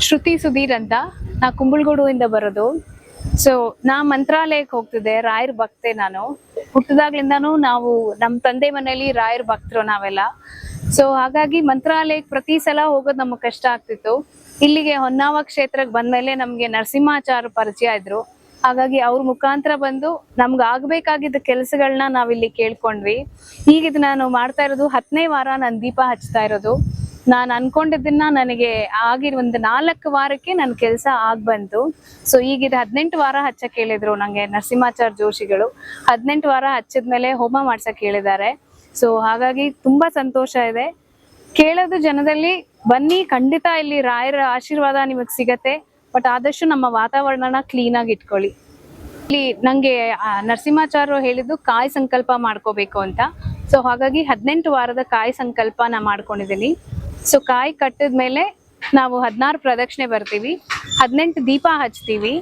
ಶ್ರುತಿ ಸುಧೀರ್ ಅಂತ. ನಾ ಕುಂಬಳಗೂಡುವಿಂದ ಬರೋದು. ಸೊ ನಾ ಮಂತ್ರಾಲಯಕ್ಕೆ ಹೋಗ್ತಿದ್ದೆ, ರಾಯರ್ ಭಕ್ತೆ ನಾನು. ಹುಟ್ಟಿದಾಗ್ಲಿಂದಾನು ನಾವು ನಮ್ಮ ತಂದೆ ಮನೆಯಲ್ಲಿ ರಾಯರ್ ಭಕ್ತರು ನಾವೆಲ್ಲ. ಸೊ ಹಾಗಾಗಿ ಮಂತ್ರಾಲಯಕ್ಕೆ ಪ್ರತಿ ಸಲ ಹೋಗೋದು ನಮಗೆ ಕಷ್ಟ ಆಗ್ತಿತ್ತು. ಇಲ್ಲಿಗೆ ಹೊನ್ನಾವ ಕ್ಷೇತ್ರಕ್ಕೆ ಬಂದ್ಮೇಲೆ ನಮ್ಗೆ ನರಸಿಂಹಾಚಾರ್ಯ ಪರಿಚಯ ಇದ್ರು. ಹಾಗಾಗಿ ಅವ್ರ ಮುಖಾಂತರ ಬಂದು ನಮ್ಗೆ ಆಗ್ಬೇಕಾಗಿದ್ದ ಕೆಲಸಗಳನ್ನ ನಾವಿಲ್ಲಿ ಕೇಳ್ಕೊಂಡ್ವಿ. ಈಗ ಇದು ನಾನು ಮಾಡ್ತಾ ಇರೋದು 10ನೇ ವಾರ ನಾನು ದೀಪ ಹಚ್ತಾ ಇರೋದು. ನಾನು ಅನ್ಕೊಂಡಿದ್ದನ್ನ ನನಗೆ ಒಂದು 4 ವಾರಕ್ಕೆ ನನ್ನ ಕೆಲಸ ಬಂತು. ಸೊ ಈಗ ಇದು 18 ವಾರ ಹಚ್ಚಕ್ ಹೇಳಿದ್ರು ನಂಗೆ ನರಸಿಂಹಾಚಾರ್ಯ ಜೋಶಿಗಳು. 18 ವಾರ ಹಚ್ಚಿದ್ಮೇಲೆ ಹೋಮ ಮಾಡ್ಸಕ್ ಹೇಳಿದ್ದಾರೆ. ಸೊ ಹಾಗಾಗಿ ತುಂಬಾ ಸಂತೋಷ ಇದೆ. ಕೇಳೋದು ಜನದಲ್ಲಿ ಬನ್ನಿ, ಖಂಡಿತ ಇಲ್ಲಿ ರಾಯರ ಆಶೀರ್ವಾದ ನಿಮಗ್ ಸಿಗತ್ತೆ. ಬಟ್ ಆದಷ್ಟು ನಮ್ಮ ವಾತಾವರಣನ ಕ್ಲೀನ್ ಆಗಿ ಇಟ್ಕೊಳ್ಳಿ. ಇಲ್ಲಿ ನಂಗೆ ನರಸಿಂಹಾಚಾರ್ಯರು ಹೇಳಿದ್ದು ಕಾಯಿ ಸಂಕಲ್ಪ ಮಾಡ್ಕೋಬೇಕು ಅಂತ. ಸೊ ಹಾಗಾಗಿ 18 ವಾರದ ಕಾಯಿ ಸಂಕಲ್ಪ ನಾ ಮಾಡ್ಕೊಂಡಿದ್ದೀನಿ. ಸೊ ಕಾಯಿ ಕಟ್ಟಿದ್ಮೇಲೆ ನಾವು 16 ಪ್ರದಕ್ಷಿಣೆ ಬರ್ತೀವಿ, 18 ದೀಪ ಹಚ್ತೀವಿ.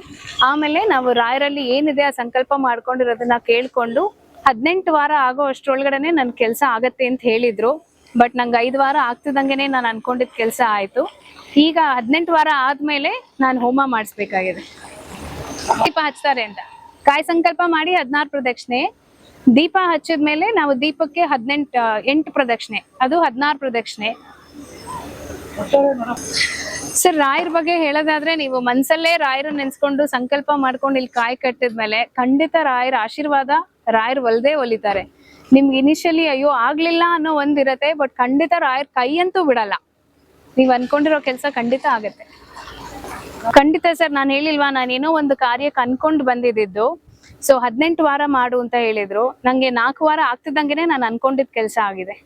ಆಮೇಲೆ ನಾವು ರಾಯರಲ್ಲಿ ಏನಿದೆ ಆ ಸಂಕಲ್ಪ ಮಾಡ್ಕೊಂಡಿರೋದನ್ನ ಕೇಳ್ಕೊಂಡು 18 ವಾರ ಆಗೋ ಅಷ್ಟ್ರೊಳಗಡೆನೆ ನನ್ ಕೆಲಸ ಆಗತ್ತೆ ಅಂತ ಹೇಳಿದ್ರು. ಬಟ್ ನಂಗೆ 5 ವಾರ ಆಗ್ತಿದಂಗೆನೆ ನಾನು ಅನ್ಕೊಂಡಿದ್ ಕೆಲಸ ಆಯ್ತು. ಈಗ 18 ವಾರ ಆದ್ಮೇಲೆ ನಾನು ಹೋಮ ಮಾಡಿಸ್ಬೇಕಾಗಿದೆ. ದೀಪ ಹಚ್ತಾರೆ ಅಂತ ಕಾಯಿ ಸಂಕಲ್ಪ ಮಾಡಿ 16 ಪ್ರದಕ್ಷಿಣೆ, ದೀಪ ಹಚ್ಚಿದ್ಮೇಲೆ ನಾವು ದೀಪಕ್ಕೆ 8 ಪ್ರದಕ್ಷಿಣೆ, ಅದು 16 ಪ್ರದಕ್ಷಿಣೆ. ಸರ್, ರಾಯರ ಬಗ್ಗೆ ಹೇಳೋದಾದ್ರೆ ನೀವು ಮನ್ಸಲ್ಲೇ ರಾಯರ ನೆನ್ಸ್ಕೊಂಡು ಸಂಕಲ್ಪ ಮಾಡ್ಕೊಂಡು ಇಲ್ಲಿ ಕಾಯಿ ಕಟ್ಟಿದ್ಮೇಲೆ ಖಂಡಿತ ರಾಯರ ಆಶೀರ್ವಾದ ರಾಯರ್ ಒಲ್ದೇ ಒಲಿತಾರೆ. ನಿಮ್ಗೆ ಇನಿಷಿಯಲಿ ಅಯ್ಯೋ ಆಗ್ಲಿಲ್ಲ ಅನ್ನೋ ಒಂದಿರತ್ತೆ, ಬಟ್ ಖಂಡಿತ ರಾಯರ್ ಕೈ ಅಂತೂ ಬಿಡಲ್ಲ. ನೀವ್ ಅನ್ಕೊಂಡಿರೋ ಕೆಲ್ಸ ಖಂಡಿತ ಆಗತ್ತೆ. ಖಂಡಿತ ಸರ್, ನಾನು ಹೇಳಿಲ್ವಾ, ನಾನೇನೋ ಒಂದು ಕಾರ್ಯಕ್ಕೆ ಅನ್ಕೊಂಡು ಬಂದಿದ್ದು. ಸೊ 18 ವಾರ ಮಾಡು ಅಂತ ಹೇಳಿದ್ರು. ನಂಗೆ 4 ವಾರ ಆಗ್ತಿದ್ದಂಗೆನೆ ನಾನು ಅನ್ಕೊಂಡಿದ್ ಕೆಲ್ಸ ಆಗಿದೆ.